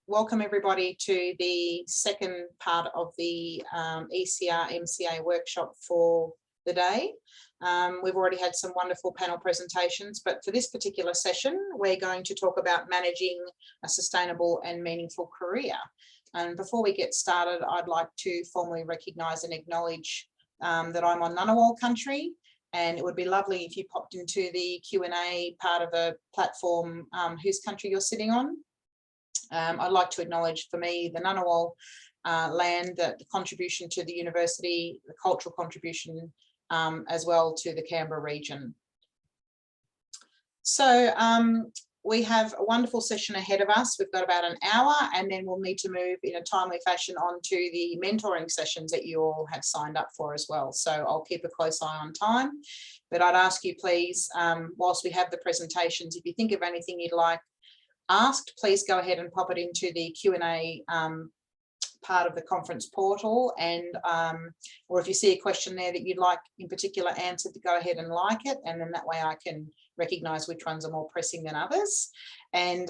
welcome everybody to the second part of the ECR MCA workshop for the day. We've already had some wonderful panel presentations, but for this particular session, we're going to talk about managing a sustainable and meaningful career. And before we get started, I'd like to formally recognise and acknowledge that I'm on Ngunnawal country, and it would be lovely if you popped into the Q&A part of the platform whose country you're sitting on. I'd like to acknowledge, for me, the Ngunnawal land, the contribution to the university, the cultural contribution, as well to the Canberra region. So we have a wonderful session ahead of us. We've got about an hour, and then we'll need to move in a timely fashion on to the mentoring sessions that you all have signed up for as well. So I'll keep a close eye on time, but I'd ask you please, whilst we have the presentations, if you think of anything you'd like asked, please go ahead and pop it into the Q&A part of the conference portal, and or if you see a question there that you'd like in particular answered, to go ahead and like it, and then that way I can recognise which ones are more pressing than others. And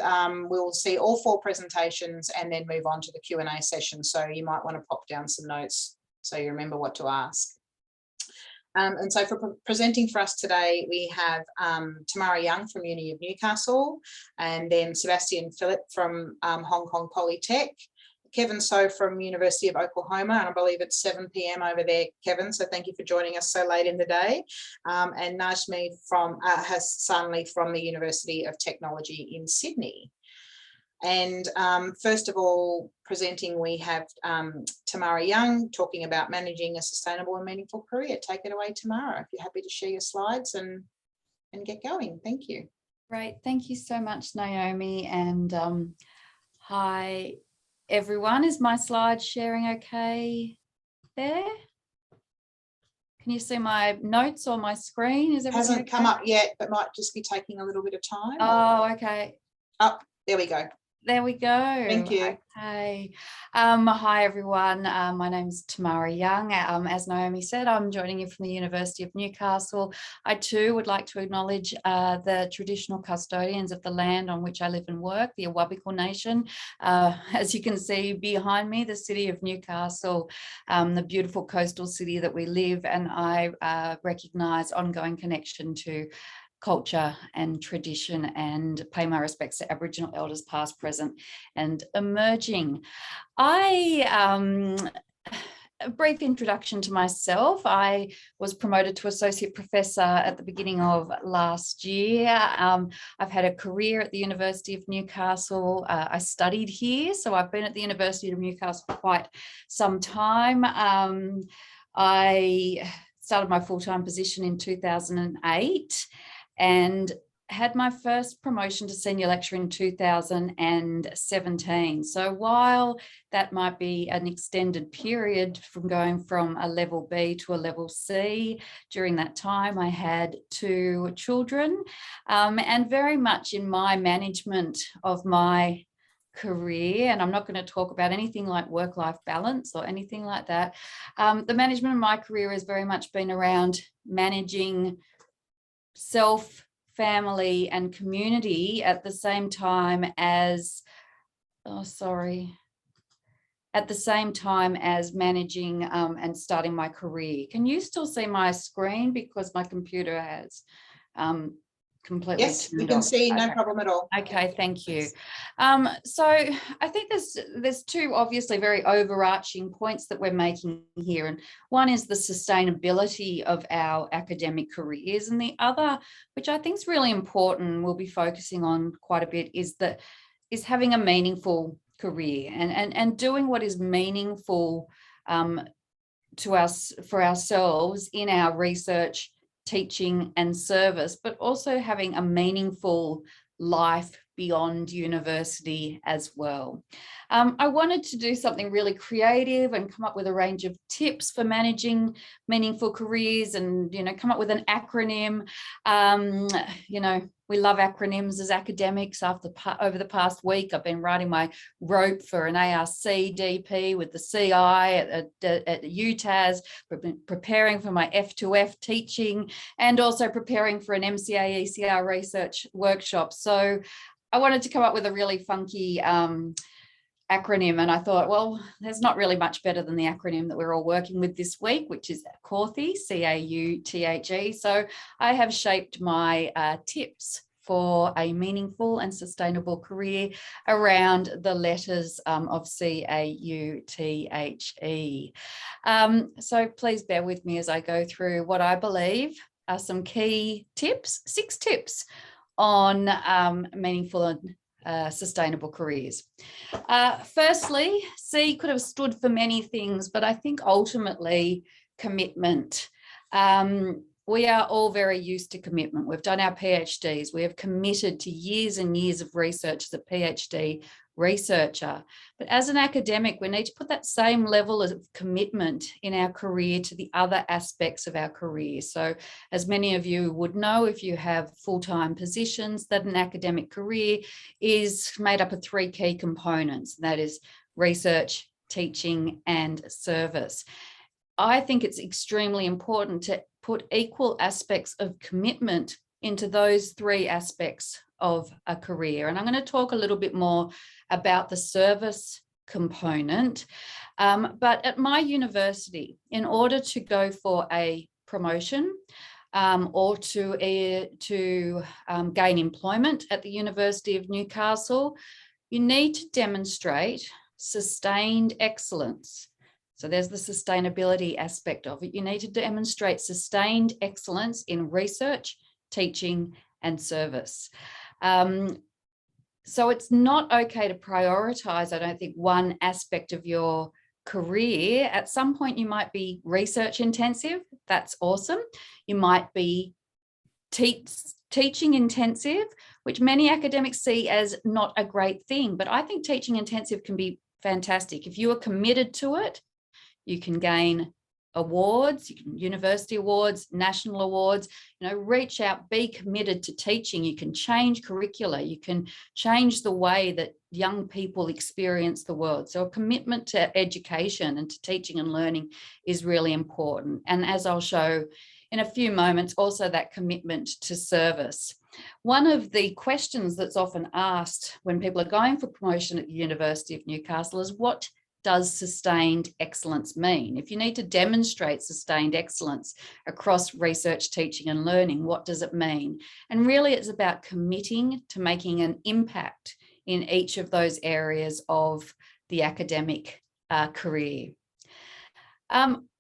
we'll see all four presentations and then move on to the Q&A session, so you might want to pop down some notes so you remember what to ask. And so for presenting for us today, we have Tamara Young from Uni of Newcastle, and then Sebastian Filep from Hong Kong Polytech, Kevin So from University of Oklahoma, and I believe it's 7 p.m. over there, Kevin, so thank you for joining us so late in the day, and Najmeh from Hassanli from the University of Technology in Sydney. And first of all, presenting, we have Tamara Young talking about managing a sustainable and meaningful career. Take it away, Tamara, if you're happy to share your slides and get going. Thank you. Great. Thank you so much, Naomi. And hi, everyone. Is my slide sharing okay there? Can you see my notes on my screen? Is everything Hasn't okay? come up yet, but might just be taking a little bit of time. Oh, okay. Up, there we go. There we go. Thank you. Okay. Hi, everyone. My name's Tamara Young. As Naomi said, I'm joining you from the University of Newcastle. I too would like to acknowledge the traditional custodians of the land on which I live and work, the Awabakal Nation. As you can see behind me, the city of Newcastle, the beautiful coastal city that we live, and I recognise ongoing connection to culture and tradition, and pay my respects to Aboriginal elders past, present and emerging. A brief introduction to myself. I was promoted to Associate Professor at the beginning of last year. I've had a career at the University of Newcastle. I studied here, so I've been at the University of Newcastle for quite some time. I started my full-time position in 2008. And had my first promotion to senior lecturer in 2017. So while that might be an extended period from going from a level B to a level C, during that time I had 2 children, and very much in my management of my career, and I'm not going to talk about anything like work-life balance or anything like that. The management of my career has very much been around managing self, family and community at the same time as, at the same time as managing and starting my career. Can you still see my screen? Because my computer has completely yes, we can see, no problem at all. Okay, thank you. So I think there's 2 obviously very overarching points that we're making here, and one is the sustainability of our academic careers, and the other, which I think is really important, we'll be focusing on quite a bit, is having a meaningful career and doing what is meaningful to us, for ourselves, in our research, teaching and service, but also having a meaningful life beyond university as well. I wanted to do something really creative and come up with a range of tips for managing meaningful careers, and come up with an acronym. We love acronyms as academics. Over the past week, I've been writing my rope for an ARC DP with the CI at UTAS, preparing for my F2F teaching, and also preparing for an MCA ECR research workshop. So I wanted to come up with a really funky acronym, and I thought, well, there's not really much better than the acronym that we're all working with this week, which is CAUTHE, C-A-U-T-H-E. So I have shaped my tips for a meaningful and sustainable career around the letters of C-A-U-T-H-E. So please bear with me as I go through what I believe are some key tips, 6 tips on meaningful and sustainable careers. Firstly, C could have stood for many things, but I think ultimately commitment. We are all very used to commitment. We've done our PhDs. We have committed to years and years of research as a PhD researcher. But as an academic, we need to put that same level of commitment in our career to the other aspects of our career. So as many of you would know, if you have full-time positions, that an academic career is made up of 3 key components. That is research, teaching, and service. I think it's extremely important to put equal aspects of commitment into those 3 aspects of a career. And I'm going to talk a little bit more about the service component. But at my university, in order to go for a promotion or to gain employment at the University of Newcastle, you need to demonstrate sustained excellence. So there's the sustainability aspect of it. You need to demonstrate sustained excellence in research, teaching, and service. So it's not okay to prioritize, I don't think, one aspect of your career. At some point, you might be research intensive. That's awesome. You might be teaching intensive, which many academics see as not a great thing. But I think teaching intensive can be fantastic. If you are committed to it, you can gain awards, university awards, national awards, reach out, be committed to teaching. You can change curricula, you can change the way that young people experience the world. So a commitment to education and to teaching and learning is really important. And as I'll show in a few moments, also that commitment to service. One of the questions that's often asked when people are going for promotion at the University of Newcastle is, what does sustained excellence mean? If you need to demonstrate sustained excellence across research, teaching, and learning, what does it mean? And really, it's about committing to making an impact in each of those areas of the academic career.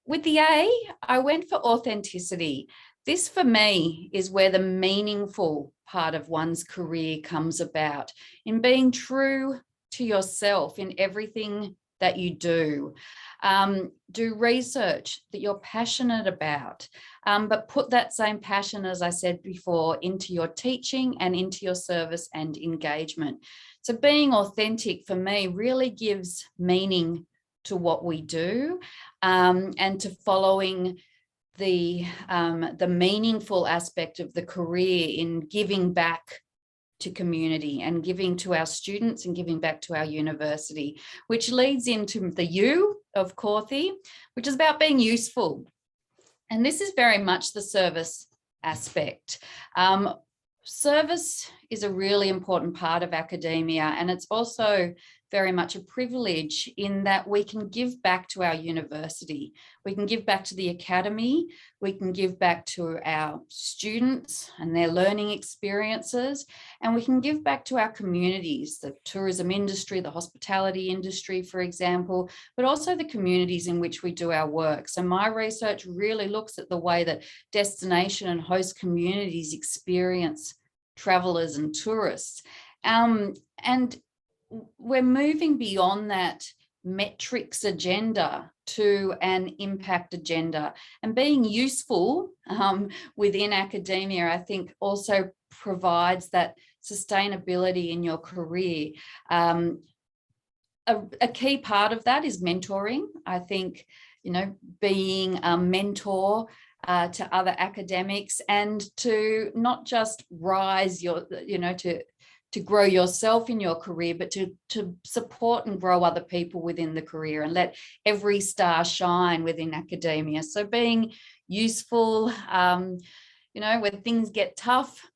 With the A, I went for authenticity. This, for me, is where the meaningful part of one's career comes about, in being true to yourself in everything that you do. Do research that you're passionate about, but put that same passion, as I said before, into your teaching and into your service and engagement. So being authentic for me really gives meaning to what we do, and to following the meaningful aspect of the career in giving back to community and giving to our students and giving back to our university, which leads into the U of CAUTHE, which is about being useful. And this is very much the service aspect. Service is a really important part of academia, and it's also very much a privilege in that we can give back to our university. We can give back to the academy. We can give back to our students and their learning experiences. And we can give back to our communities, the tourism industry, the hospitality industry, for example, but also the communities in which we do our work. So my research really looks at the way that destination and host communities experience travelers and tourists. And we're moving beyond that metrics agenda to an impact agenda, and being useful within academia, I think, also provides that sustainability in your career. A key part of that is mentoring. I think, being a mentor to other academics, and to not just rise your, to grow yourself in your career, but to support and grow other people within the career and let every star shine within academia. So being useful, when things get tough,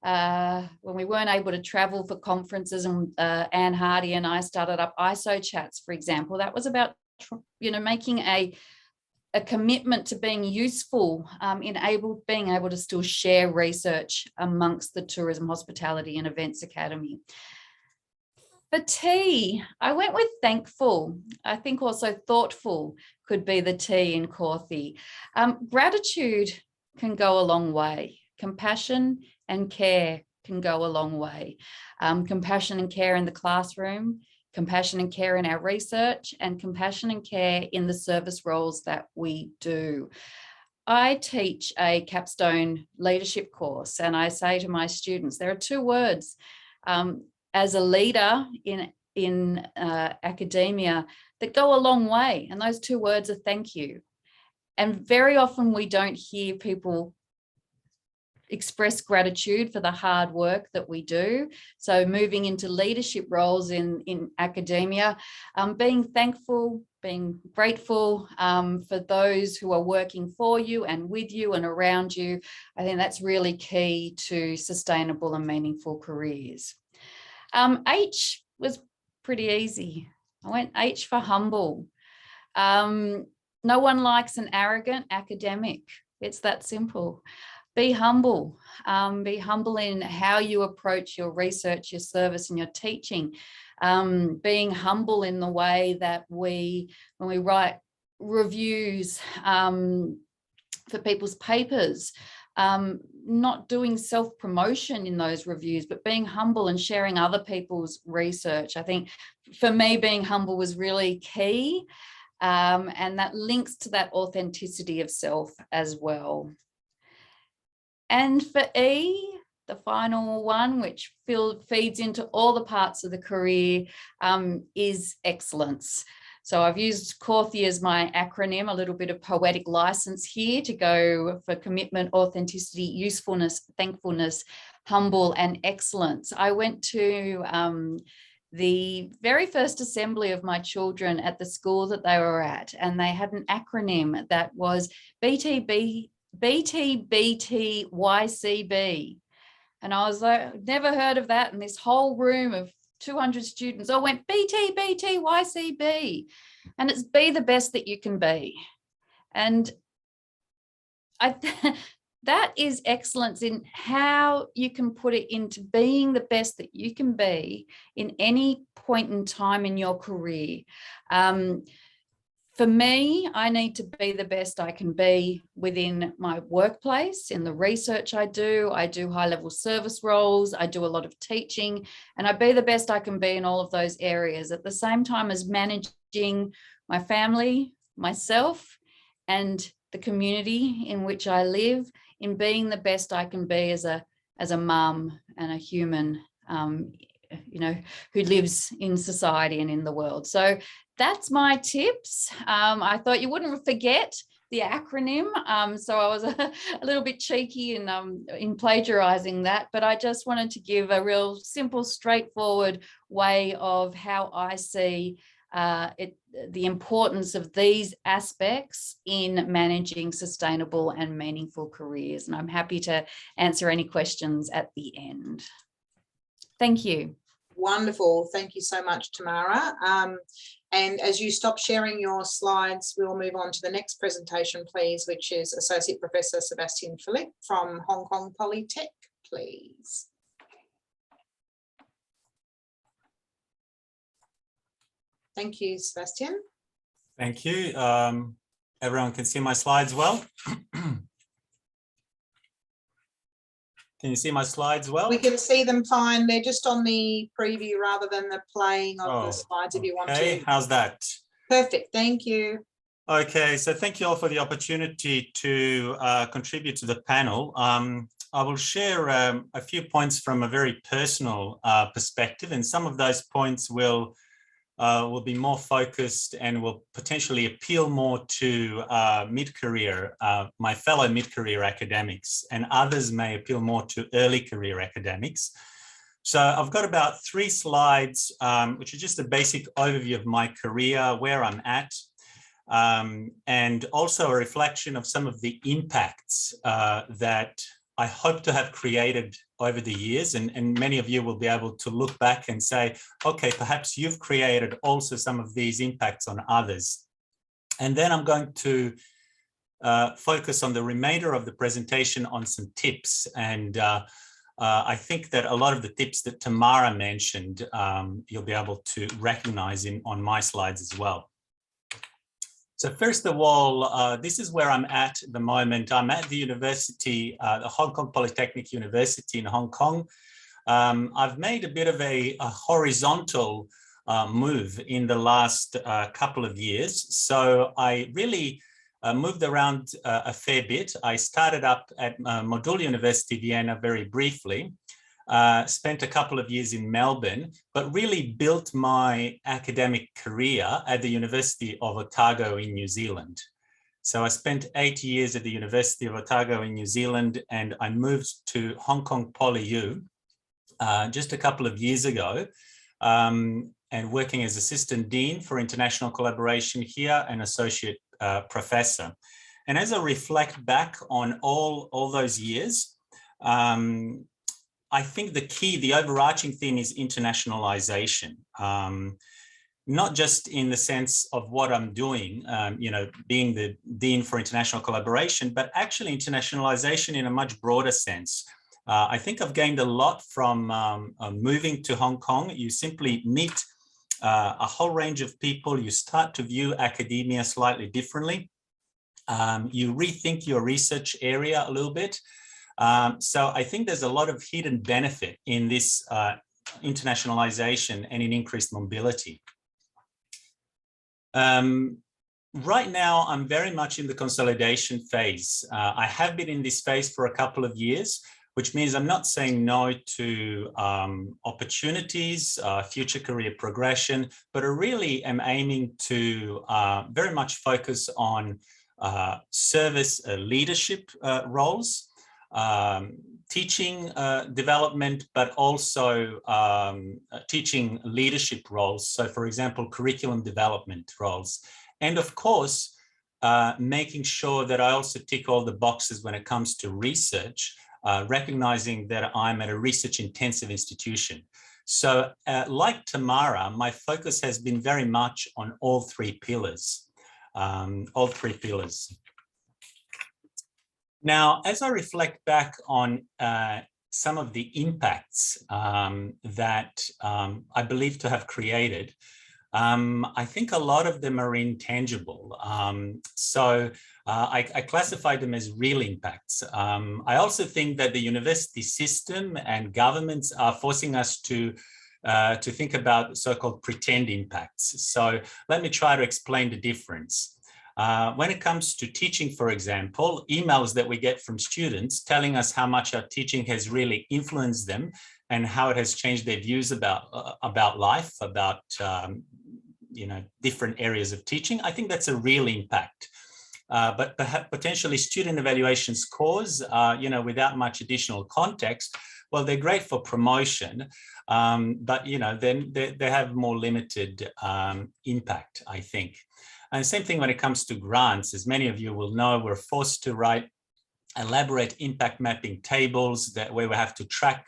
when we weren't able to travel for conferences, and Anne Hardy and I started up ISO chats, for example. That was about, making a commitment to being useful, being able to still share research amongst the Tourism, Hospitality and Events Academy. For T, I went with thankful. I think also thoughtful could be the T in Corthy. Gratitude can go a long way. Compassion and care can go a long way. Compassion and care in the classroom, compassion and care in our research, and compassion and care in the service roles that we do. I teach a capstone leadership course, and I say to my students, there are two words as a leader in academia that go a long way, and those two words are thank you. And very often we don't hear people express gratitude for the hard work that we do. So moving into leadership roles in academia, being thankful, being grateful for those who are working for you and with you and around you, I think that's really key to sustainable and meaningful careers. H was pretty easy. I went H for humble. No one likes an arrogant academic. It's that simple. Be humble. Be humble in how you approach your research, your service, and your teaching. Being humble in the way that when we write reviews for people's papers, not doing self-promotion in those reviews, but being humble and sharing other people's research. I think for me, being humble was really key. And that links to that authenticity of self as well. And for E, the final one, which feeds into all the parts of the career, is excellence. So I've used Corthy as my acronym, a little bit of poetic license here to go for commitment, authenticity, usefulness, thankfulness, humble, and excellence. I went to the very first assembly of my children at the school that they were at, and they had an acronym that was BTBTYCB. And I was like, never heard of that. And this whole room of 200 students all went BTBTYCB. And it's be the best that you can be. And that is excellence in how you can put it into being the best that you can be in any point in time in your career. For me, I need to be the best I can be within my workplace, in the research I do high-level service roles, I do a lot of teaching, and I be the best I can be in all of those areas at the same time as managing my family, myself, and the community in which I live, in being the best I can be as a mum and a human, who lives in society and in the world. So that's my tips. I thought you wouldn't forget the acronym. So I was a little bit cheeky in plagiarizing that, but I just wanted to give a real simple, straightforward way of how I see the importance of these aspects in managing sustainable and meaningful careers. And I'm happy to answer any questions at the end. Thank you. Wonderful. Thank you so much, Tamara. And as you stop sharing your slides, we'll move on to the next presentation, please, which is Associate Professor Sebastian Filep from Hong Kong Polytech, please. Thank you, Sebastian. Thank you. Everyone can see my slides well? Can you see my slides well? We can see them fine. They're just on the preview rather than the playing of the slides if you want to. Okay, how's that? Perfect, thank you. Okay, so thank you all for the opportunity to contribute to the panel. I will share a few points from a very personal perspective, and some of those points will be more focused and will potentially appeal more to mid-career, my fellow mid-career academics, and others may appeal more to early career academics. So I've got about 3 slides, which are just a basic overview of my career, where I'm at, and also a reflection of some of the impacts that I hope to have created over the years, and many of you will be able to look back and say, okay, perhaps you've created also some of these impacts on others. And then I'm going to focus on the remainder of the presentation on some tips. And I think that a lot of the tips that Tamara mentioned, you'll be able to recognize on my slides as well. So first of all, this is where I'm at the moment. I'm at the university, the Hong Kong Polytechnic University in Hong Kong. I've made a bit of a horizontal move in the last couple of years. So I really moved around a fair bit. I started up at Modul University Vienna very briefly. Spent a couple of years in Melbourne, but really built my academic career at the University of Otago in New Zealand. So I spent 8 years at the University of Otago in New Zealand, and I moved to Hong Kong PolyU just a couple of years ago, and working as Assistant Dean for International Collaboration here and Associate Professor. And as I reflect back on all those years, I think the overarching theme is internationalization, not just in the sense of what I'm doing, being the Dean for International Collaboration, but actually internationalization in a much broader sense. I think I've gained a lot from moving to Hong Kong. You simply meet a whole range of people. You start to view academia slightly differently. You rethink your research area a little bit. So I think there's a lot of hidden benefit in this internationalization and in increased mobility. Right now, I'm very much in the consolidation phase. I have been in this phase for a couple of years, which means I'm not saying no to opportunities, future career progression, but I really am aiming to very much focus on service leadership roles, teaching development, but also teaching leadership roles. So for example, curriculum development roles. And of course, making sure that I also tick all the boxes when it comes to research, recognizing that I'm at a research intensive institution. So like Tamara, my focus has been very much on all three pillars. Now, as I reflect back on some of the impacts that I believe to have created, I think a lot of them are intangible. I classify them as real impacts. I also think that the university system and governments are forcing us to think about so-called pretend impacts. So let me try to explain the difference. When it comes to teaching, for example, emails that we get from students telling us how much our teaching has really influenced them and how it has changed their views about life, about different areas of teaching, I think that's a real impact. But perhaps potentially student evaluation scores, without much additional context, well, they're great for promotion, but then they have more limited impact, I think. And same thing when it comes to grants. As many of you will know, we're forced to write elaborate impact mapping tables where we have to track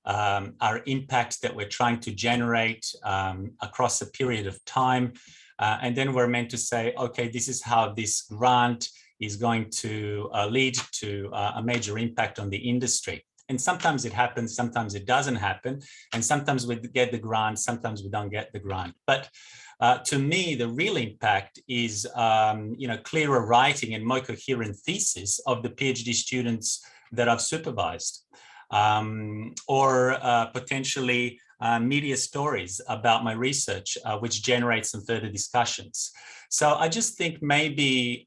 our impact that we're trying to generate across a period of time. And then we're meant to say, okay, this is how this grant is going to lead to a major impact on the industry. And sometimes it happens, sometimes it doesn't happen. And sometimes we get the grant, sometimes we don't get the grant. But to me, the real impact is, clearer writing and more coherent thesis of the PhD students that I've supervised, or potentially media stories about my research, which generate some further discussions. So I just think maybe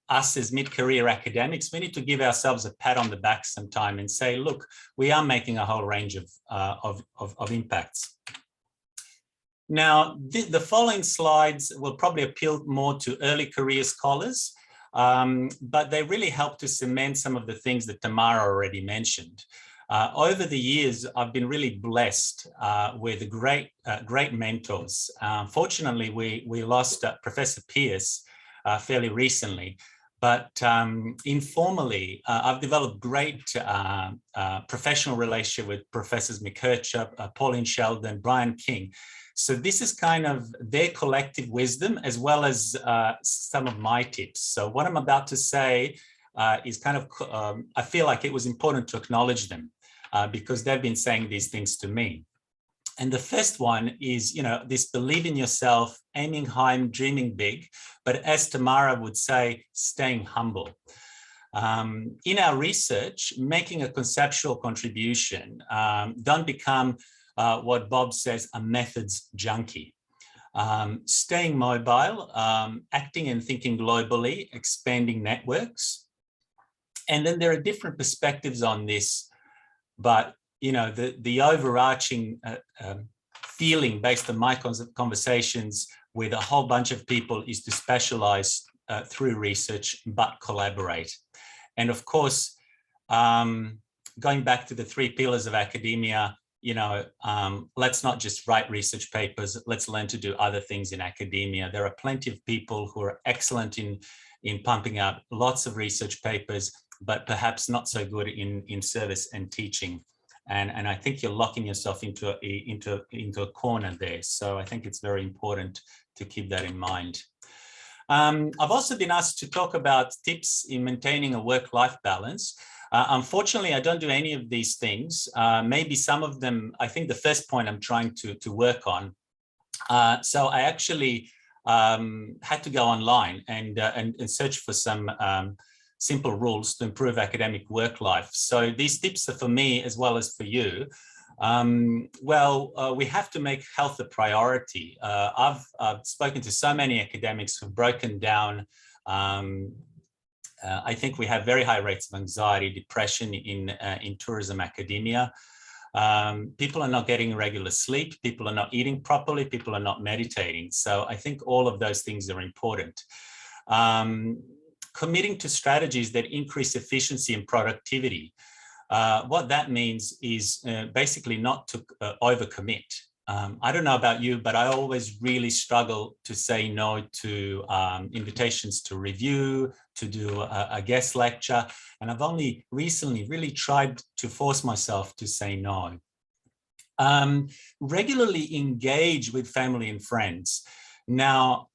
us as mid-career academics, we need to give ourselves a pat on the back sometime and say, look, we are making a whole range of impacts. Now, the following slides will probably appeal more to early career scholars, but they really help to cement some of the things that Tamara already mentioned. Over the years, I've been really blessed with great mentors. Fortunately, we lost Professor Pierce fairly recently, but informally, I've developed great professional relationship with Professors McKercher, Pauline Sheldon, Brian King. So this is kind of their collective wisdom as well as some of my tips. So what I'm about to say is kind of, I feel like it was important to acknowledge them because they've been saying these things to me. And the first one is, this believe in yourself, aiming high and dreaming big, but as Tamara would say, staying humble. In our research, making a conceptual contribution, don't become what Bob says, a methods junkie. Staying mobile, acting and thinking globally, expanding networks. And then there are different perspectives on this, but the overarching feeling based on my conversations with a whole bunch of people is to specialize through research, but collaborate. And of course, going back to the 3 pillars of academia, let's not just write research papers, let's learn to do other things in academia. There are plenty of people who are excellent in pumping out lots of research papers, but perhaps not so good in service and teaching. And I think you're locking yourself into a corner there. So I think it's very important to keep that in mind. I've also been asked to talk about tips in maintaining a work-life balance. Unfortunately, I don't do any of these things. Maybe some of them, I think the first point I'm trying to work on. So I actually had to go online and search for some simple rules to improve academic work life. So these tips are for me as well as for you. We have to make health a priority. I've spoken to so many academics who've broken down. I think we have very high rates of anxiety, depression in tourism academia. People are not getting regular sleep. People are not eating properly. People are not meditating. So I think all of those things are important. Committing to strategies that increase efficiency and productivity. What that means is basically not to overcommit. I don't know about you, but I always really struggle to say no to invitations to review, to do a guest lecture. And I've only recently really tried to force myself to say no. Regularly engage with family and friends. Now,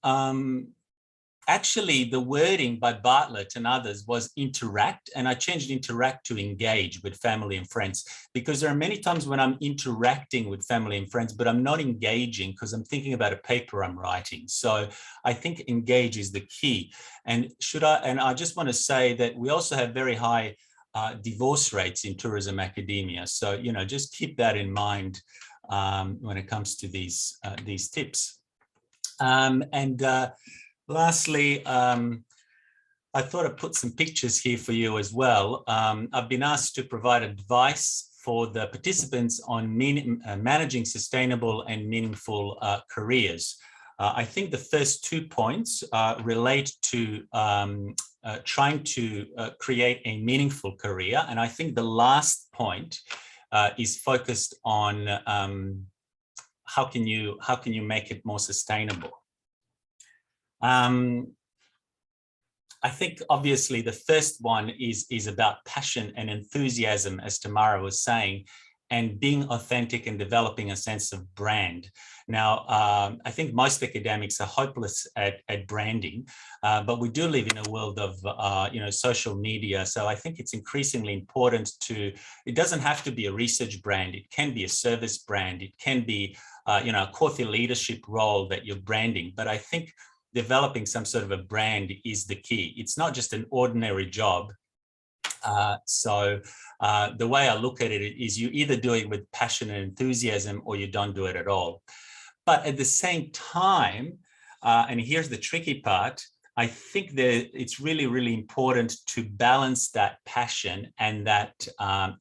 actually, the wording by Bartlett and others was interact, and I changed interact to engage with family and friends, because there are many times when I'm interacting with family and friends, but I'm not engaging because I'm thinking about a paper I'm writing. So I think engage is the key. And I just want to say that we also have very high divorce rates in tourism academia. So, just keep that in mind when it comes to these tips. Lastly, I thought I'd put some pictures here for you as well. I've been asked to provide advice for the participants on managing sustainable and meaningful careers. I think the first 2 points relate to trying to create a meaningful career. And I think the last point is focused on how can you make it more sustainable. I think obviously the first one is about passion and enthusiasm, as Tamara was saying, and being authentic and developing a sense of brand. Now, I think most academics are hopeless at branding, but we do live in a world of social media. So I think it's increasingly important it doesn't have to be a research brand. It can be a service brand. It can be a core leadership role that you're branding. But I think developing some sort of a brand is the key. It's not just an ordinary job. The way I look at it is you either do it with passion and enthusiasm or you don't do it at all. But at the same time, and here's the tricky part, I think that it's really, really important to balance that passion and that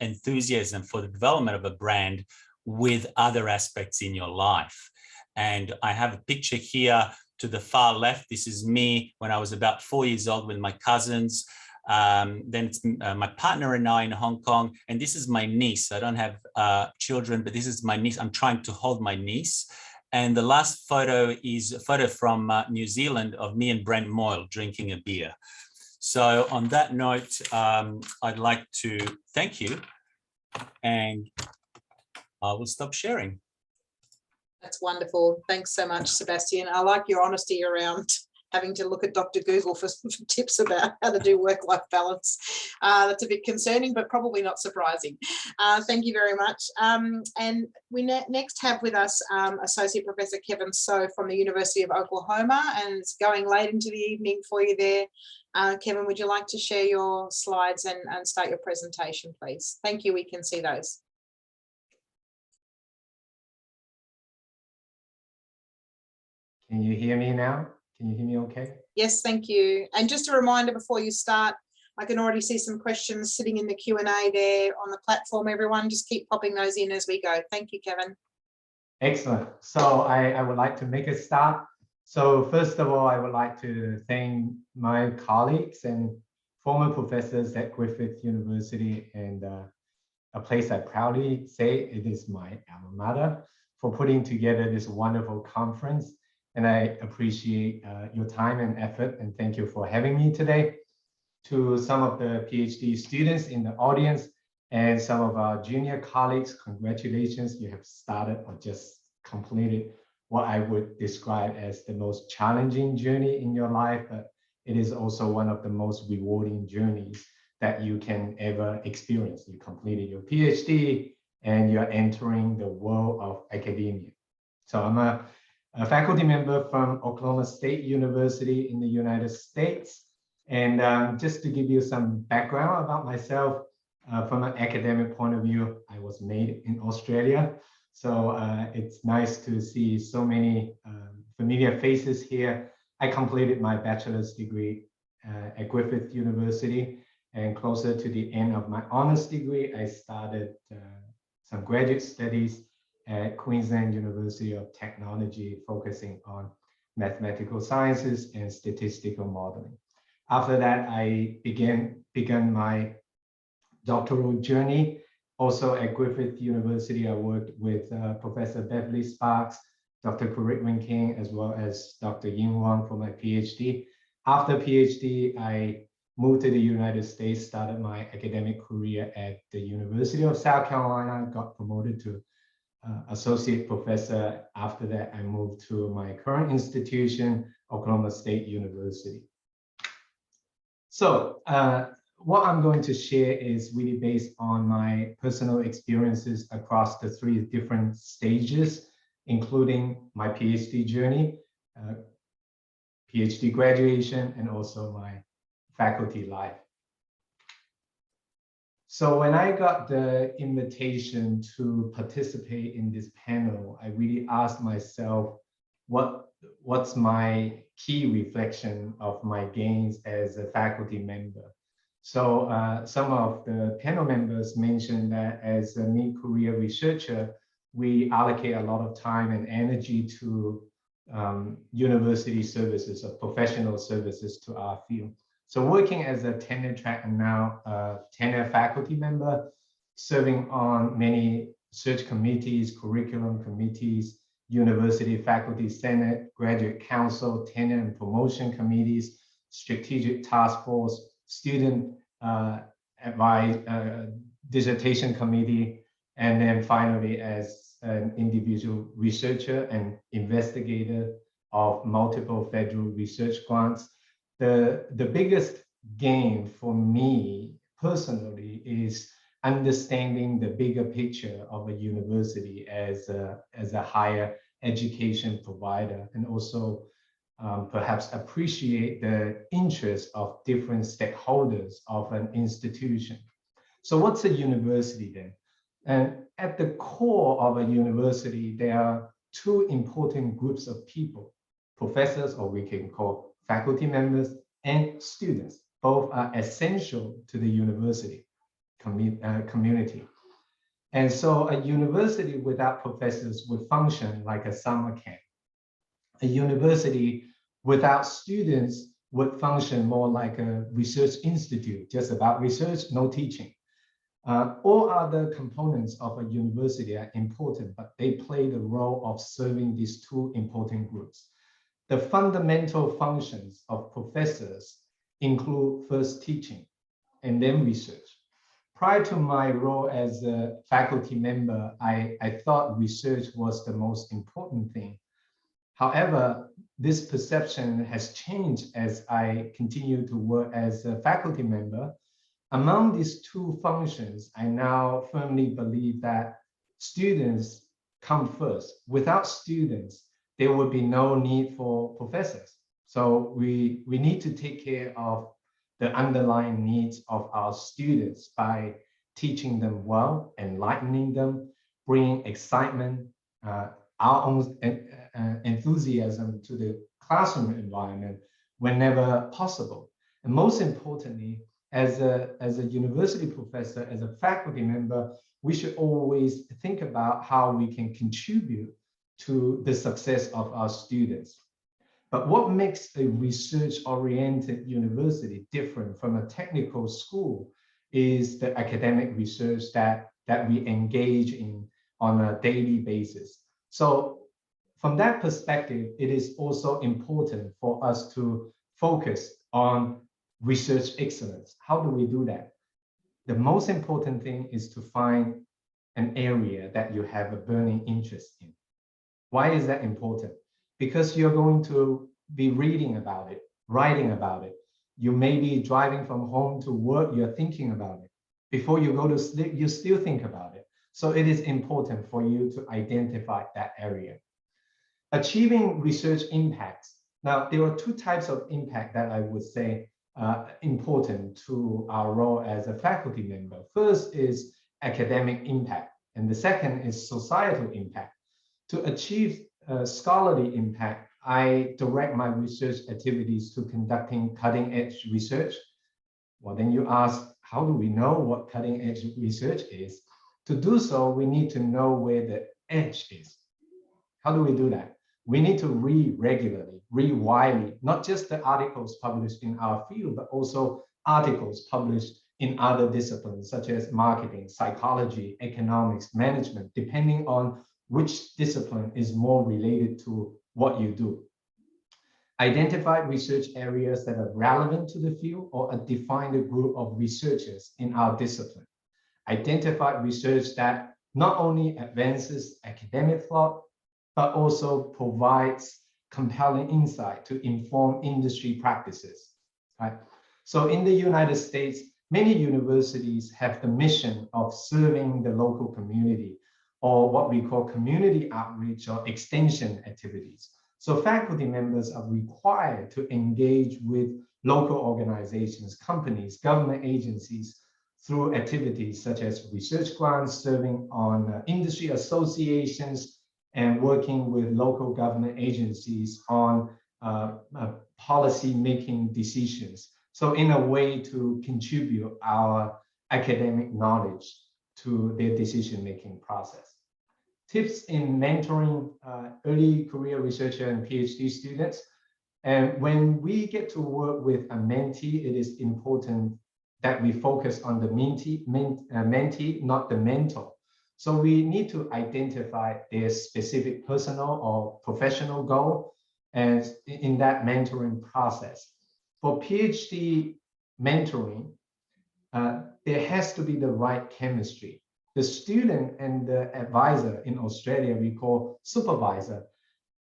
enthusiasm for the development of a brand with other aspects in your life. And I have a picture here to the far left. This is me when I was about 4 years old with my cousins. Then it's my partner and I in Hong Kong. And this is my niece. I don't have children, but this is my niece. I'm trying to hold my niece. And the last photo is a photo from New Zealand of me and Brent Moyle drinking a beer. So on that note, I'd like to thank you, and I will stop sharing. That's wonderful. Thanks so much, Sebastian. I like your honesty around having to look at Dr. Google for tips about how to do work-life balance. That's a bit concerning, but probably not surprising. Thank you very much. And we next have with us Associate Professor Kevin So from the University of Oklahoma, and it's going late into the evening for you there. Kevin, would you like to share your slides and start your presentation, please? Thank you. We can see those. Can you hear me now? Can you hear me okay? Yes, thank you. And just a reminder before you start, I can already see some questions sitting in the Q&A there on the platform. Everyone, just keep popping those in as we go. Thank you, Kevin. Excellent. So I would like to make a start. So first of all, I would like to thank my colleagues and former professors at Griffith University, and a place I proudly say it is my alma mater, for putting together this wonderful conference. And I appreciate your time and effort, and thank you for having me today. To some of the PhD students in the audience and some of our junior colleagues, congratulations, you have started or just completed what I would describe as the most challenging journey in your life, but it is also one of the most rewarding journeys that you can ever experience. You completed your PhD and you're entering the world of academia. So I'm a faculty member from Oklahoma State University in the United States. And just to give you some background about myself, from an academic point of view, I was made in Australia. So it's nice to see so many familiar faces here. I completed my bachelor's degree at Griffith University, and closer to the end of my honors degree, I started some graduate studies at Queensland University of Technology, focusing on mathematical sciences and statistical modeling. After that, I began my doctoral journey. Also at Griffith University, I worked with Professor Beverly Sparks, Dr. Kurik King, as well as Dr. Ying Wang for my PhD. After PhD, I moved to the United States, started my academic career at the University of South Carolina, got promoted to associate professor. After that, I moved to my current institution, Oklahoma State University. So what I'm going to share is really based on my personal experiences across the 3 different stages, including my PhD journey, PhD graduation, and also my faculty life. So when I got the invitation to participate in this panel, I really asked myself, what's my key reflection of my gains as a faculty member? So some of the panel members mentioned that as a mid-career researcher, we allocate a lot of time and energy to university services or professional services to our field. So working as a tenure track and now tenure faculty member, serving on many search committees, curriculum committees, university faculty senate, graduate council, tenure and promotion committees, strategic task force, student advice, dissertation committee, and then finally as an individual researcher and investigator of multiple federal research grants. The biggest gain for me personally is understanding the bigger picture of a university as a higher education provider, and also perhaps appreciate the interest of different stakeholders of an institution. So what's a university then? And at the core of a university, there are 2 important groups of people: professors, or we can call faculty members, and students. Both are essential to the university community. And so a university without professors would function like a summer camp. A university without students would function more like a research institute, just about research, no teaching. All other components of a university are important, but they play the role of serving these 2 important groups. The fundamental functions of professors include first teaching and then research. Prior to my role as a faculty member, I thought research was the most important thing. However, this perception has changed as I continue to work as a faculty member. Among these two functions, I now firmly believe that students come first. Without students, there would be no need for professors. So we need to take care of the underlying needs of our students by teaching them well, enlightening them, bringing excitement, our own enthusiasm to the classroom environment whenever possible. And most importantly, as a university professor, as a faculty member, we should always think about how we can contribute to the success of our students. But what makes a research-oriented university different from a technical school is the academic research that we engage in on a daily basis. So from that perspective, it is also important for us to focus on research excellence. How do we do that? The most important thing is to find an area that you have a burning interest in. Why is that important? Because you're going to be reading about it, writing about it. You may be driving from home to work, you're thinking about it. Before you go to sleep, you still think about it. So it is important for you to identify that area. Achieving research impacts. Now, there are two types of impact that I would say important to our role as a faculty member. First is academic impact, and the second is societal impact. To achieve scholarly impact, I direct my research activities to conducting cutting-edge research. Well, then you ask, how do we know what cutting-edge research is? To do so, we need to know where the edge is. How do we do that? We need to read regularly, read widely, not just the articles published in our field, but also articles published in other disciplines, such as marketing, psychology, economics, management, depending on which discipline is more related to what you do. Identify research areas that are relevant to the field or define a group of researchers in our discipline. Identify research that not only advances academic thought, but also provides compelling insight to inform industry practices. Right? So in the United States, many universities have the mission of serving the local community, or what we call community outreach or extension activities. So faculty members are required to engage with local organizations, companies, government agencies through activities such as research grants, serving on industry associations, and working with local government agencies on policy-making decisions. So in a way to contribute our academic knowledge to their decision-making process. Tips in mentoring early career researcher and PhD students. And when we get to work with a mentee, it is important that we focus on the mentee, not the mentor. So we need to identify their specific personal or professional goal and in that mentoring process. For PhD mentoring, there has to be the right chemistry. The student and the advisor, in Australia we call supervisor,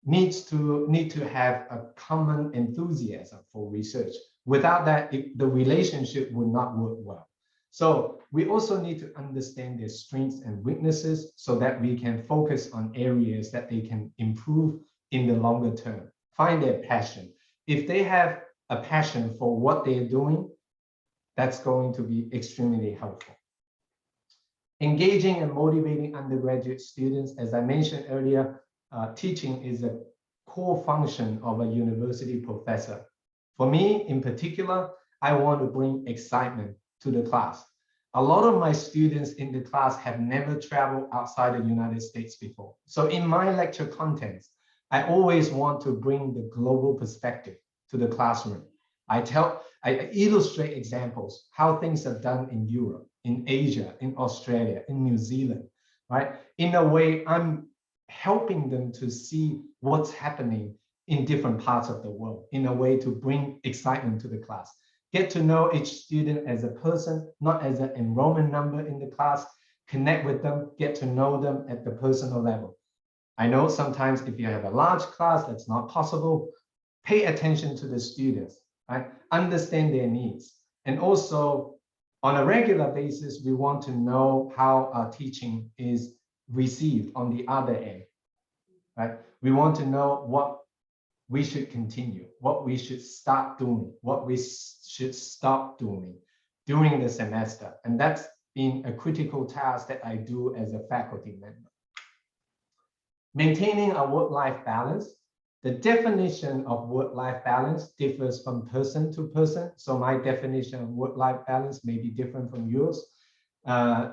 need to have a common enthusiasm for research. Without that, the relationship would not work well. So we also need to understand their strengths and weaknesses so that we can focus on areas that they can improve in the longer term. Find their passion. If they have a passion for what they're doing, that's going to be extremely helpful. Engaging and motivating undergraduate students, as I mentioned earlier, teaching is a core function of a university professor. For me, in particular, I want to bring excitement to the class. A lot of my students in the class have never traveled outside the United States before. So in my lecture contents, I always want to bring the global perspective to the classroom. I illustrate examples, how things are done in Europe, in Asia, in Australia, in New Zealand, right? In a way, I'm helping them to see what's happening in different parts of the world, in a way to bring excitement to the class. Get to know each student as a person, not as an enrollment number in the class. Connect with them, get to know them at the personal level. I know sometimes if you have a large class, that's not possible. Pay attention to the students, right? Understand their needs. And also, on a regular basis, we want to know how our teaching is received on the other end, right? We want to know what we should continue, what we should start doing, what we should stop doing during the semester. And that's been a critical task that I do as a faculty member. Maintaining a work-life balance. The definition of work-life balance differs from person to person. So my definition of work-life balance may be different from yours.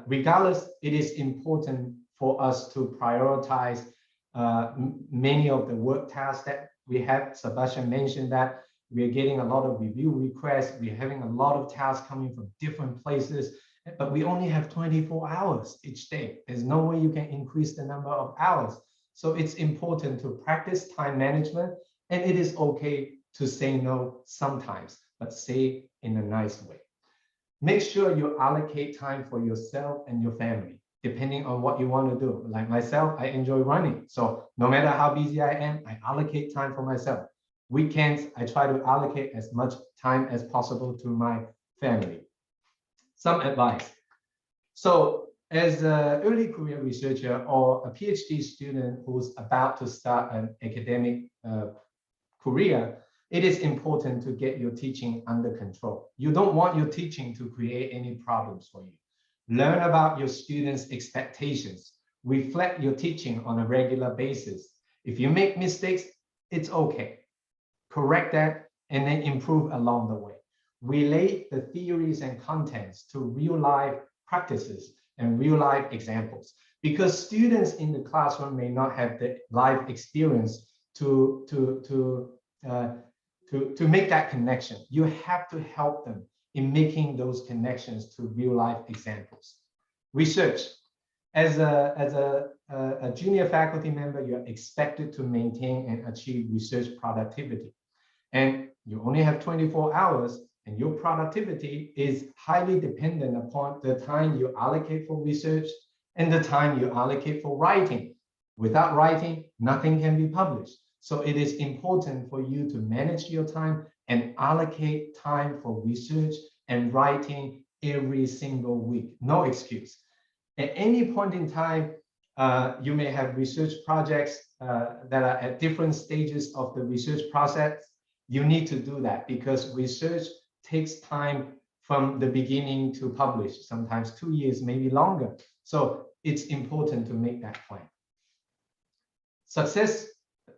Regardless, it is important for us to prioritize many of the work tasks that we have. Sebastian mentioned that we are getting a lot of review requests. We're having a lot of tasks coming from different places, but we only have 24 hours each day. There's no way you can increase the number of hours. So it's important to practice time management, and it is okay to say no sometimes, but say in a nice way. Make sure you allocate time for yourself and your family, depending on what you want to do. Like myself, I enjoy running. So no matter how busy I am, I allocate time for myself. Weekends, I try to allocate as much time as possible to my family. Some advice. So as an early career researcher or a PhD student who's about to start an academic career, it is important to get your teaching under control. You don't want your teaching to create any problems for you. Learn about your students' expectations. Reflect your teaching on a regular basis. If you make mistakes, it's okay. Correct that and then improve along the way. Relate the theories and contents to real-life practices and real-life examples, because students in the classroom may not have the life experience to make that connection. You have to help them in making those connections to real-life examples. Research. As a junior faculty member, you're expected to maintain and achieve research productivity. And you only have 24 hours, and your productivity is highly dependent upon the time you allocate for research and the time you allocate for writing. Without writing, nothing can be published. So it is important for you to manage your time and allocate time for research and writing every single week. No excuse. At any point in time, you may have research projects that are at different stages of the research process. You need to do that because research takes time from the beginning to publish, sometimes 2 years, maybe longer. So it's important to make that plan. Success,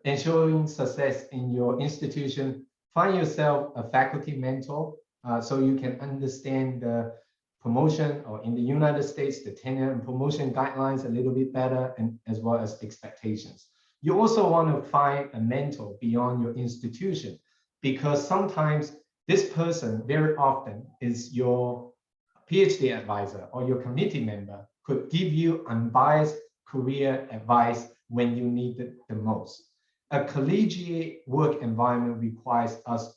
ensuring success in your institution. Find yourself a faculty mentor so you can understand the promotion, or in the United States, the tenure and promotion guidelines a little bit better, and as well as expectations. You also want to find a mentor beyond your institution, because sometimes this person very often is your PhD advisor or your committee member, could give you unbiased career advice when you need it the most. A collegiate work environment requires us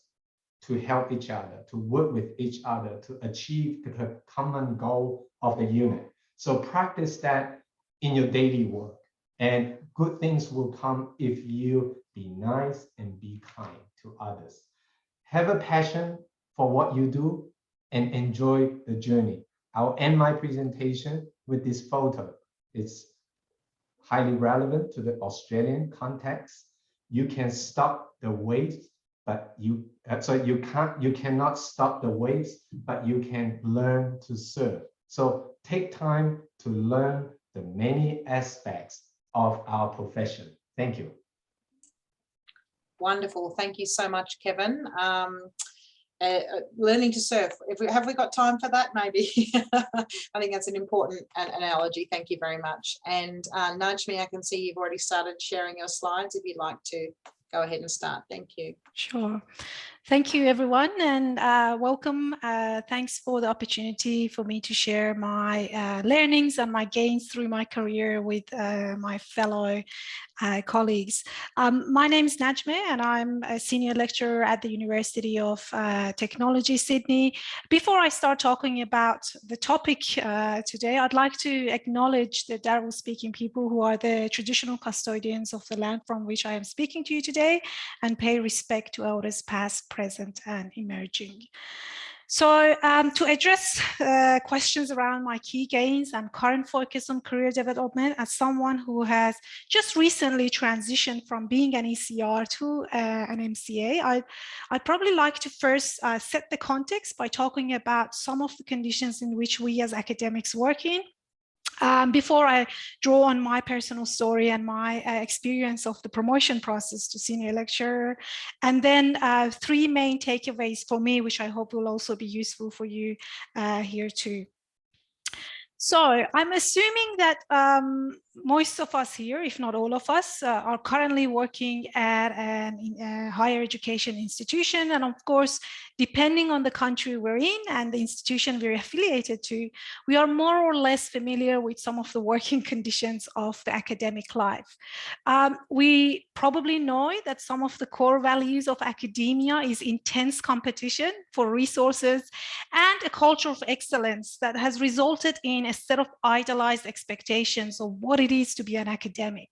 to help each other, to work with each other, to achieve the common goal of the unit. So practice that in your daily work, and good things will come if you be nice and be kind to others. Have a passion for what you do and enjoy the journey. I'll end my presentation with this photo. It's highly relevant to the Australian context. You can stop the waves, but you cannot stop the waves, but you can learn to surf. So take time to learn the many aspects of our profession. Thank you. Wonderful. Thank you so much, Kevin. Learning to surf. Have we got time for that? Maybe. I think that's an important analogy. Thank you very much. And Najmeh, I can see you've already started sharing your slides. If you'd like to go ahead and start. Thank you. Sure. Thank you, everyone, and welcome. Thanks for the opportunity for me to share my learnings and my gains through my career with my fellow colleagues. My name is Najmeh, and I'm a senior lecturer at the University of Technology, Sydney. Before I start talking about the topic today, I'd like to acknowledge the Darul-speaking people who are the traditional custodians of the land from which I am speaking to you today, and pay respect to elders past, present, and emerging. So to address questions around my key gains and current focus on career development, as someone who has just recently transitioned from being an ECR to an MCA, I'd probably like to first set the context by talking about some of the conditions in which we as academics work in. Before I draw on my personal story and my experience of the promotion process to senior lecturer, and then 3 main takeaways for me, which I hope will also be useful for you here too. So I'm assuming that most of us here, if not all of us, are currently working at a higher education institution. And of course, depending on the country we're in and the institution we're affiliated to, we are more or less familiar with some of the working conditions of the academic life. We probably know that some of the core values of academia is intense competition for resources and a culture of excellence that has resulted in a set of idealized expectations of what it is to be an academic.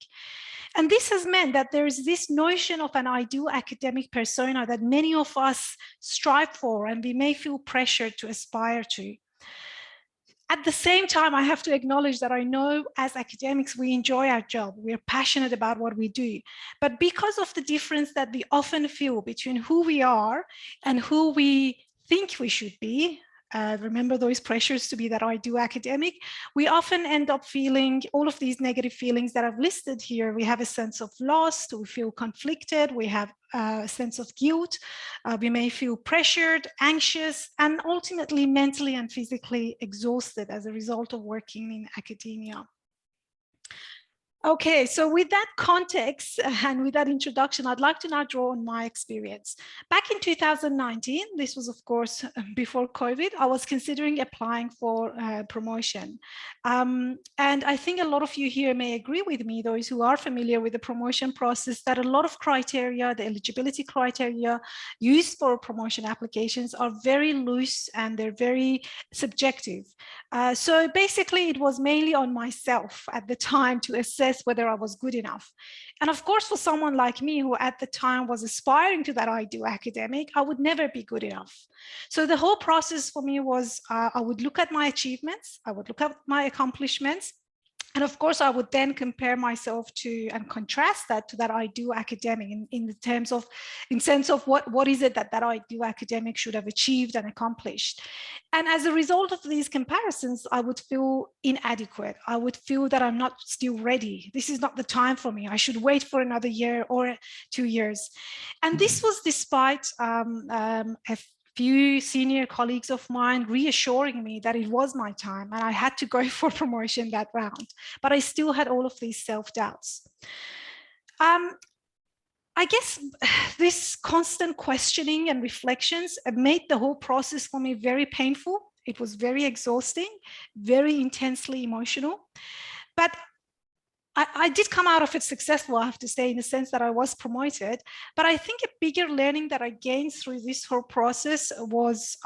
And this has meant that there is this notion of an ideal academic persona that many of us strive for, and we may feel pressured to aspire to. At the same time, I have to acknowledge that I know as academics, we enjoy our job. We're passionate about what we do. But because of the difference that we often feel between who we are and who we think we should be, remember those pressures to be that ideal academic, we often end up feeling all of these negative feelings that I've listed here. We have a sense of loss, we feel conflicted, we have a sense of guilt, we may feel pressured, anxious, and ultimately mentally and physically exhausted as a result of working in academia. Okay, so with that context and with that introduction, I'd like to now draw on my experience. Back in 2019, this was of course before COVID, I was considering applying for promotion. And I think a lot of you here may agree with me, those who are familiar with the promotion process, that a lot of criteria, the eligibility criteria used for promotion applications are very loose and they're very subjective. So basically it was mainly on myself at the time to assess whether I was good enough. And of course, for someone like me who at the time was aspiring to that ideal academic, I would never be good enough. So the whole process for me was I would look at my achievements, I would look at my accomplishments, and of course, I would then compare myself to and contrast that to that ideal academic in sense of what is it that ideal academic should have achieved and accomplished. And as a result of these comparisons, I would feel inadequate. I would feel that I'm not still ready. This is not the time for me. I should wait for another year or 2 years. And this was despite a few senior colleagues of mine reassuring me that it was my time and I had to go for promotion that round. But I still had all of these self-doubts. I guess this constant questioning and reflections made the whole process for me very painful. It was very exhausting, very intensely emotional. But I did come out of it successful, I have to say, in the sense that I was promoted. But I think a bigger learning that I gained through this whole process was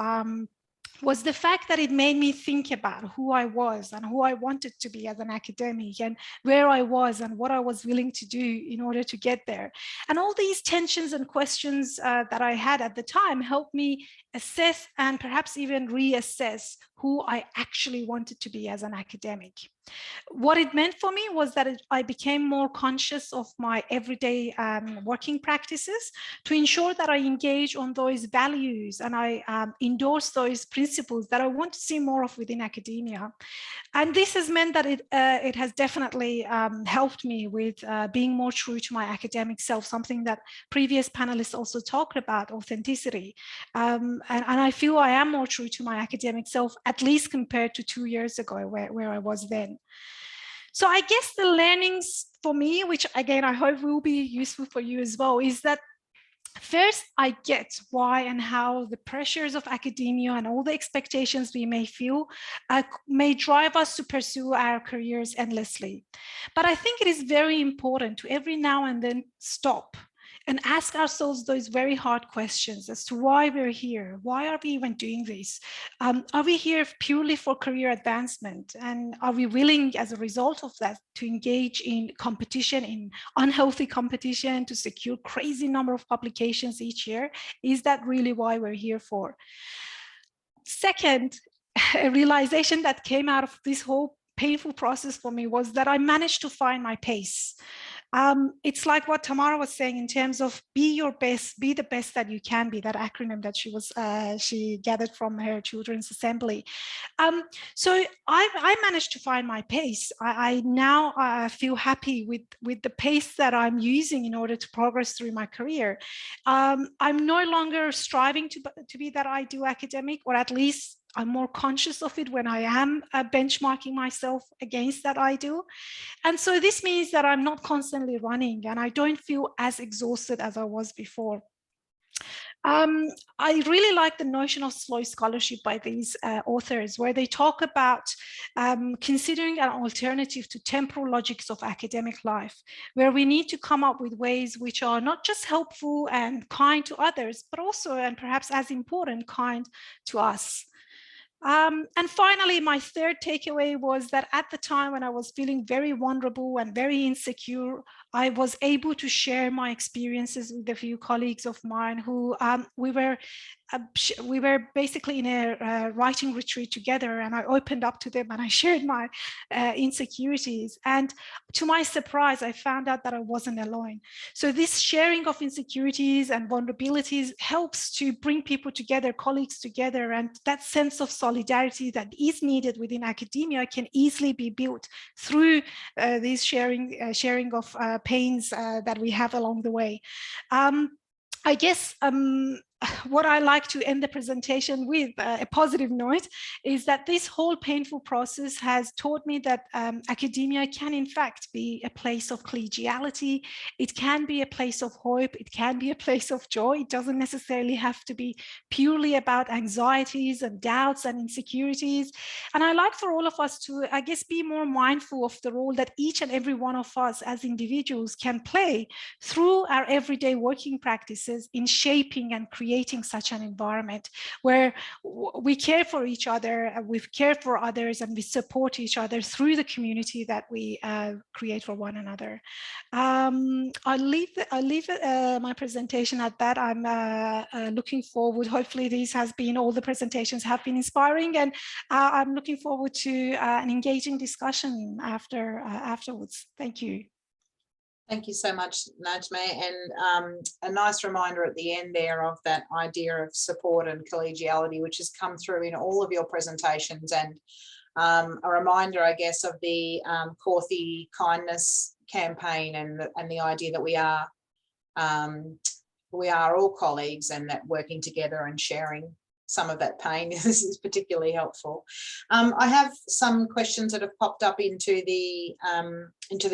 the fact that it made me think about who I was and who I wanted to be as an academic and where I was and what I was willing to do in order to get there. And all these tensions and questions that I had at the time helped me assess and perhaps even reassess who I actually wanted to be as an academic. What it meant for me was that I became more conscious of my everyday working practices to ensure that I engage on those values and I endorse those principles that I want to see more of within academia. And this has meant that it has definitely helped me with being more true to my academic self, something that previous panelists also talked about, authenticity. And I feel I am more true to my academic self, at least compared to 2 years ago where I was then. So I guess the learnings for me, which again, I hope will be useful for you as well, is that First, I get why and how the pressures of academia and all the expectations we may feel may drive us to pursue our careers endlessly. But I think it is very important to every now and then stop and ask ourselves those very hard questions as to why we're here. Why are we even doing this? Are we here purely for career advancement? And are we willing, as a result of that, to engage in competition, in unhealthy competition, to secure crazy number of publications each year? Is that really why we're here for? Second, a realization that came out of this whole painful process for me was that I managed to find my pace. It's like what Tamara was saying in terms of be your best, be the best that you can be, that acronym that she gathered from her children's assembly. So I managed to find my pace. I now feel happy with the pace that I'm using in order to progress through my career. I'm no longer striving to be that ideal academic, or at least I'm more conscious of it when I am benchmarking myself against that ideal. And so this means that I'm not constantly running and I don't feel as exhausted as I was before. I really like the notion of slow scholarship by these authors, where they talk about considering an alternative to temporal logics of academic life, where we need to come up with ways which are not just helpful and kind to others, but also, and perhaps as important, kind to us. And finally, my third takeaway was that at the time when I was feeling very vulnerable and very insecure, I was able to share my experiences with a few colleagues of mine who we were basically in a writing retreat together, and I opened up to them and I shared my insecurities. And to my surprise, I found out that I wasn't alone. So this sharing of insecurities and vulnerabilities helps to bring people together, colleagues together, and that sense of solidarity that is needed within academia can easily be built through this sharing of pains that we have along the way. I guess what I like to end the presentation with, a positive note, is that this whole painful process has taught me that academia can in fact be a place of collegiality. It can be a place of hope. It can be a place of joy. It doesn't necessarily have to be purely about anxieties and doubts and insecurities. And I like for all of us to, I guess, be more mindful of the role that each and every one of us as individuals can play through our everyday working practices in shaping and creating such an environment where we care for each other, we care for others, and we support each other through the community that we create for one another. I'll leave my presentation at that. I'm looking forward. Hopefully, all the presentations have been inspiring, and I'm looking forward to an engaging discussion afterwards. Thank you. Thank you so much, Najmeh, and a nice reminder at the end there of that idea of support and collegiality, which has come through in all of your presentations, and a reminder, I guess, of the Corthy kindness campaign and the idea that we are all colleagues, and that working together and sharing some of that pain is particularly helpful. I have some questions that have popped up into the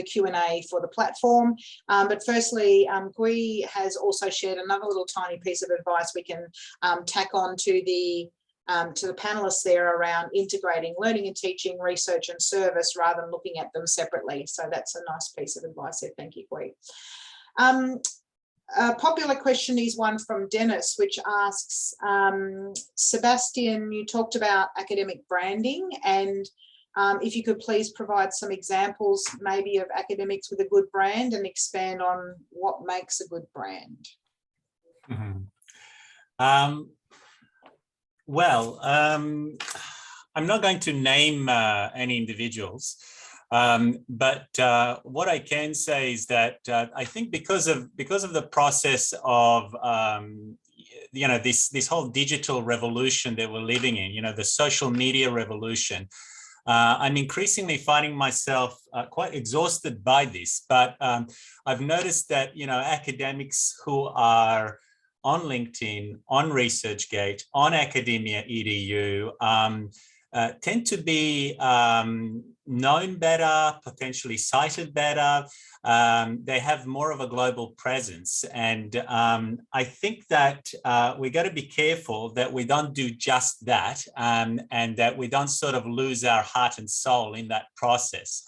Q&A for the platform. But firstly, Gui has also shared another little tiny piece of advice we can tack on to the panelists there around integrating learning and teaching, research and service, rather than looking at them separately. So that's a nice piece of advice there. Thank you, Gui. A popular question is one from Dennis, which asks, Sebastian, you talked about academic branding, and if you could please provide some examples maybe of academics with a good brand and expand on what makes a good brand. Mm-hmm. Well, I'm not going to name any individuals. But what I can say is that I think because of the process of this whole digital revolution that we're living in, the social media revolution, I'm increasingly finding myself quite exhausted by this. But I've noticed that academics who are on LinkedIn, on ResearchGate, on Academia EDU, tend to be known better, potentially cited better. They have more of a global presence. And I think that we got to be careful that we don't do just that, and that we don't sort of lose our heart and soul in that process.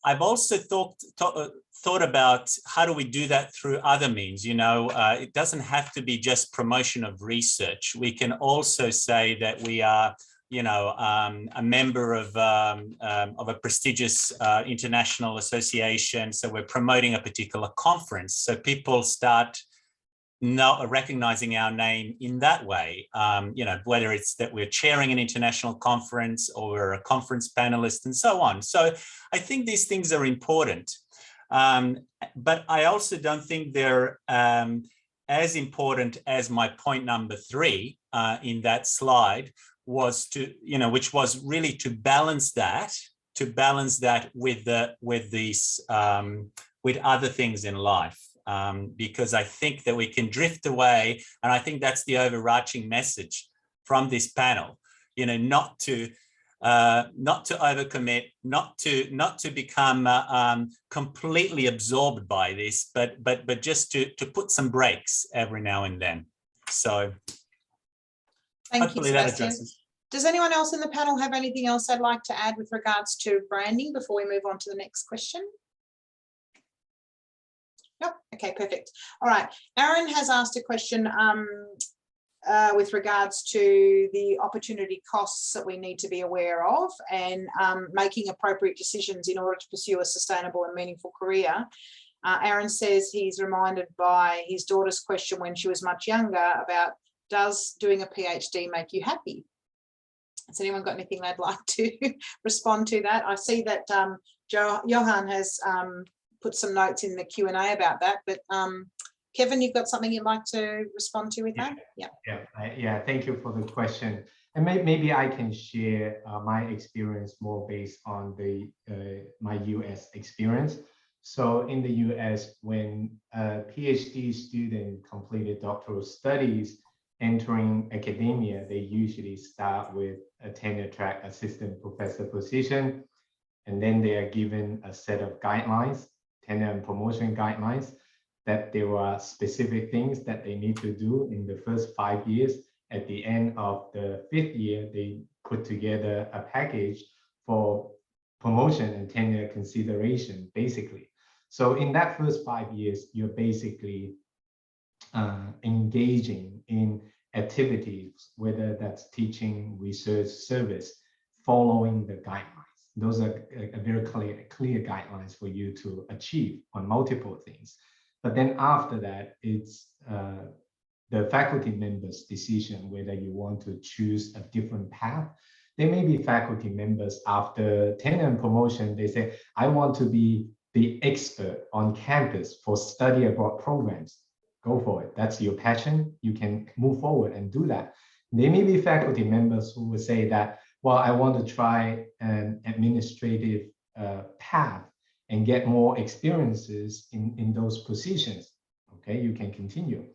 I've also thought about how do we do that through other means. It doesn't have to be just promotion of research. We can also say that we are, a member of a prestigious international association. So we're promoting a particular conference. So people start recognizing our name in that way, whether it's that we're chairing an international conference or we're a conference panelist and so on. So I think these things are important, but I also don't think they're as important as my point number 3 in that slide was which was really to balance that with other things in life. Because I think that we can drift away, and I think that's the overarching message from this panel. Not to overcommit, not to become completely absorbed by this, but just to put some brakes every now and then. So hopefully that addresses. Does anyone else in the panel have anything else they'd like to add with regards to branding before we move on to the next question? Nope. Okay, perfect. All right. Aaron has asked a question with regards to the opportunity costs that we need to be aware of and making appropriate decisions in order to pursue a sustainable and meaningful career. Aaron says he's reminded by his daughter's question when she was much younger about, does doing a PhD make you happy? Has anyone got anything they'd like to respond to that? I see that Johan has put some notes in the Q&A about that, but Kevin, you've got something you'd like to respond to with that? Yeah, thank you for the question. And maybe I can share my experience more based on my US experience. So in the US, when a PhD student completed doctoral studies entering academia, they usually start with a tenure track assistant professor position, and then they are given a set of guidelines, tenure and promotion guidelines, that there are specific things that they need to do in the first 5 years. At the end of the 5th year, they put together a package for promotion and tenure consideration, basically. So in that first 5 years, you're basically engaging in activities, whether that's teaching, research, service, following the guidelines. Those are a very clear guidelines for you to achieve on multiple things. But then after that, it's the faculty members' decision whether you want to choose a different path. There may be faculty members after tenure and promotion, they say, I want to be the expert on campus for study abroad programs. Go for it. That's your passion. You can move forward and do that. There may be faculty members who will say that, well, I want to try an administrative path and get more experiences in those positions. Okay, you can continue.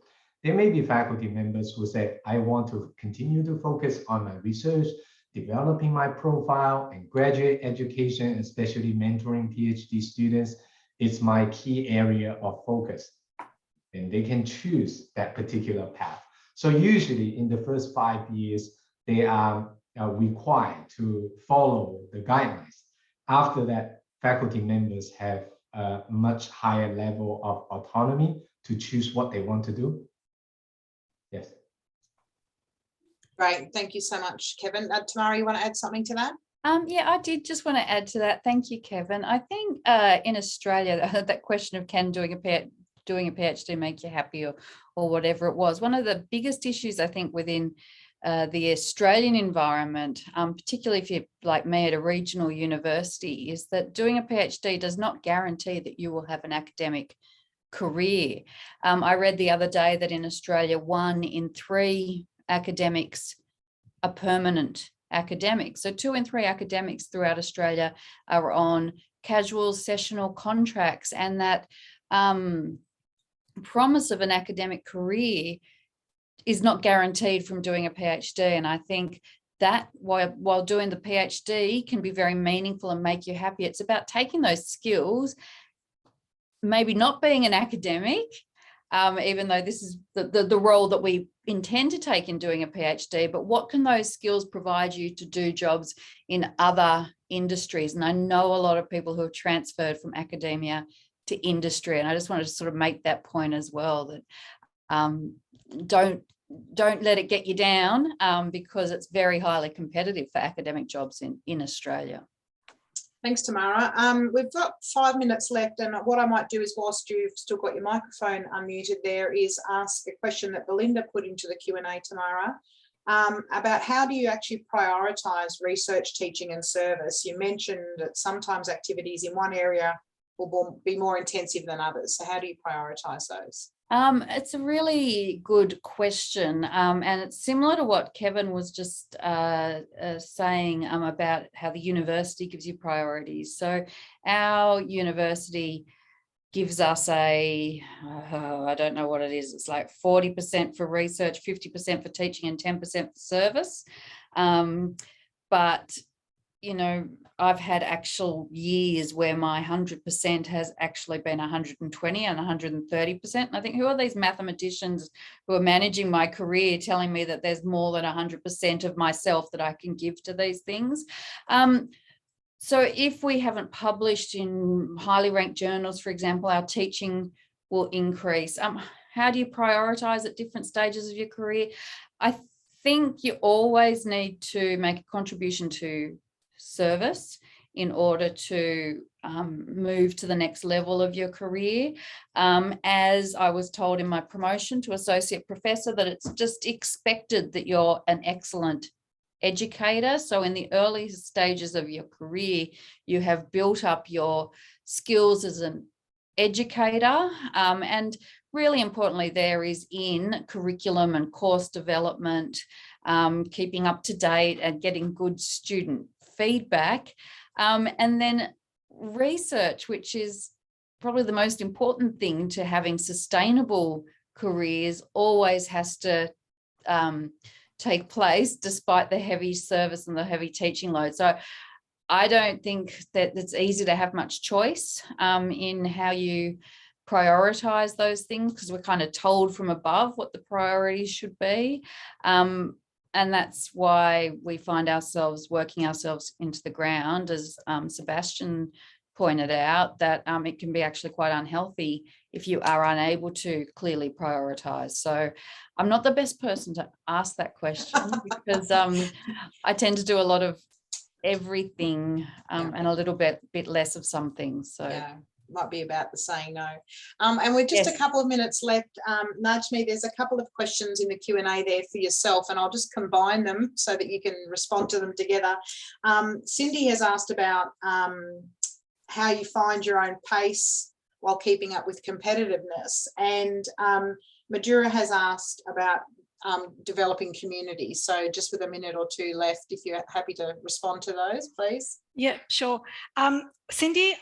There may be faculty members who say, I want to continue to focus on my research, developing my profile and graduate education, especially mentoring PhD students. It's my key area of focus. And they can choose that particular path. So usually in the first 5 years, they are required to follow the guidelines. After that, faculty members have a much higher level of autonomy to choose what they want to do. Yes. Great. Thank you so much, Kevin. Tamara, you want to add something to that? Yeah, I did just want to add to that. Thank you, Kevin. I think in Australia, that question of can doing a PhD make you happy or whatever it was, one of the biggest issues I think within the Australian environment, particularly if you're like me at a regional university, is that doing a PhD does not guarantee that you will have an academic career. I read the other day that in Australia, 1 in 3 academics are permanent academics. So 2 in 3 academics throughout Australia are on casual sessional contracts, and that promise of an academic career is not guaranteed from doing a PhD. And I think that while doing the PhD can be very meaningful and make you happy, it's about taking those skills, maybe not being an academic, even though this is the role that we intend to take in doing a PhD, but what can those skills provide you to do jobs in other industries? And I know a lot of people who have transferred from academia to industry, and I just wanted to sort of make that point as well, that don't let it get you down, because it's very highly competitive for academic jobs in Australia. Thanks, Tamara. We've got 5 minutes left, and what I might do is, whilst you've still got your microphone unmuted there, is ask a question that Belinda put into the Q&A, Tamara, about how do you actually prioritise research, teaching and service? You mentioned that sometimes activities in one area will be more intensive than others. So how do you prioritise those? It's a really good question, and it's similar to what Kevin was just saying about how the university gives you priorities. So our university gives us I don't know what it is, it's like 40% for research, 50% for teaching and 10% for service. But you know, I've had actual years where my 100% has actually been 120 and 130%. And I think, who are these mathematicians who are managing my career telling me that there's more than 100% of myself that I can give to these things? So if we haven't published in highly ranked journals, for example, our teaching will increase. How do you prioritize at different stages of your career? I think you always need to make a contribution to service in order to move to the next level of your career. As I was told in my promotion to associate professor, that it's just expected that you're an excellent educator. So in the early stages of your career, you have built up your skills as an educator, and really importantly there is in curriculum and course development, keeping up to date and getting good student feedback, and then research, which is probably the most important thing to having sustainable careers, always has to take place despite the heavy service and the heavy teaching load. So I don't think that it's easy to have much choice in how you prioritize those things, because we're kind of told from above what the priorities should be. And that's why we find ourselves working ourselves into the ground, as Sebastian pointed out, that it can be actually quite unhealthy if you are unable to clearly prioritize. So I'm not the best person to ask that question because I tend to do a lot of everything and a little bit less of some things. So yeah, might be about the saying no. And we're just a couple of minutes left. Najmeh, there's a couple of questions in the Q&A there for yourself, and I'll just combine them so that you can respond to them together. Cindy has asked about how you find your own pace while keeping up with competitiveness, and Madura has asked about developing communities. So just with a minute or two left, if you're happy to respond to those, please. Yeah, sure. Cindy,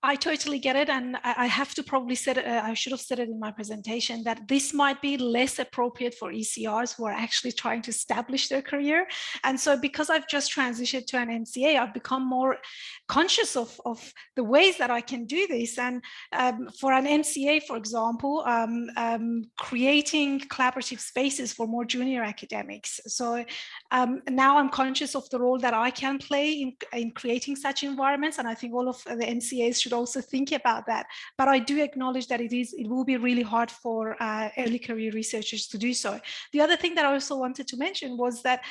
I totally get it, and I have to probably said it, I should have said it in my presentation, that this might be less appropriate for ECRs who are actually trying to establish their career. And so because I've just transitioned to an MCA, I've become more conscious of the ways that I can do this. And for an MCA, for example, creating collaborative spaces for more junior academics. So now I'm conscious of the role that I can play in creating such environments, and I think all of the MCAs should also think about that. But I do acknowledge that it will be really hard for early career researchers to do so. The other thing that I also wanted to mention was that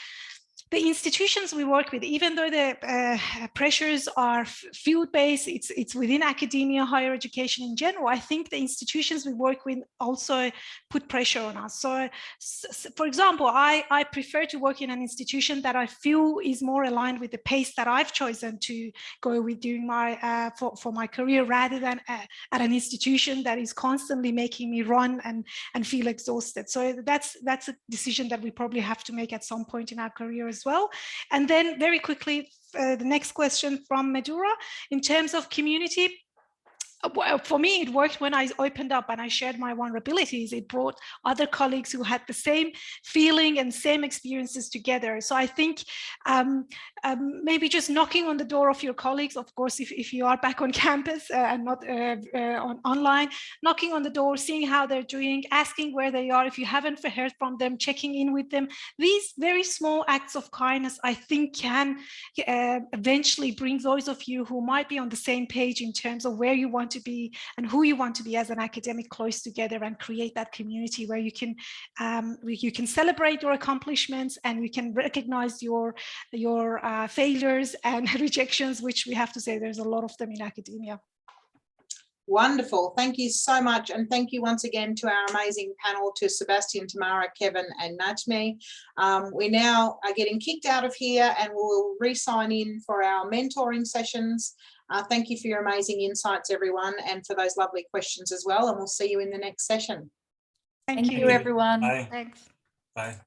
the institutions we work with, even though the pressures are field-based, it's within academia, higher education in general, I think the institutions we work with also put pressure on us. So for example, I prefer to work in an institution that I feel is more aligned with the pace that I've chosen to go with during my for my career, rather than at an institution that is constantly making me run and feel exhausted. So that's a decision that we probably have to make at some point in our career as well. And then very quickly, the next question from Madura, in terms of community, well, for me, it worked when I opened up and I shared my vulnerabilities. It brought other colleagues who had the same feeling and same experiences together. So I think maybe just knocking on the door of your colleagues, of course, if you are back on campus and not online, knocking on the door, seeing how they're doing, asking where they are. If you haven't heard from them, checking in with them. These very small acts of kindness, I think, can eventually bring those of you who might be on the same page in terms of where you want to be and who you want to be as an academic close together, and create that community where you can celebrate your accomplishments and you can recognize your failures and rejections, which we have to say there's a lot of them in academia. Wonderful. Thank you so much. And thank you once again to our amazing panel, to Sebastian, Tamara, Kevin and Najmeh. We now are getting kicked out of here and we'll re-sign in for our mentoring sessions. Thank you for your amazing insights, everyone, and for those lovely questions as well. And we'll see you in the next session. Thank you, everyone. Bye. Thanks. Bye.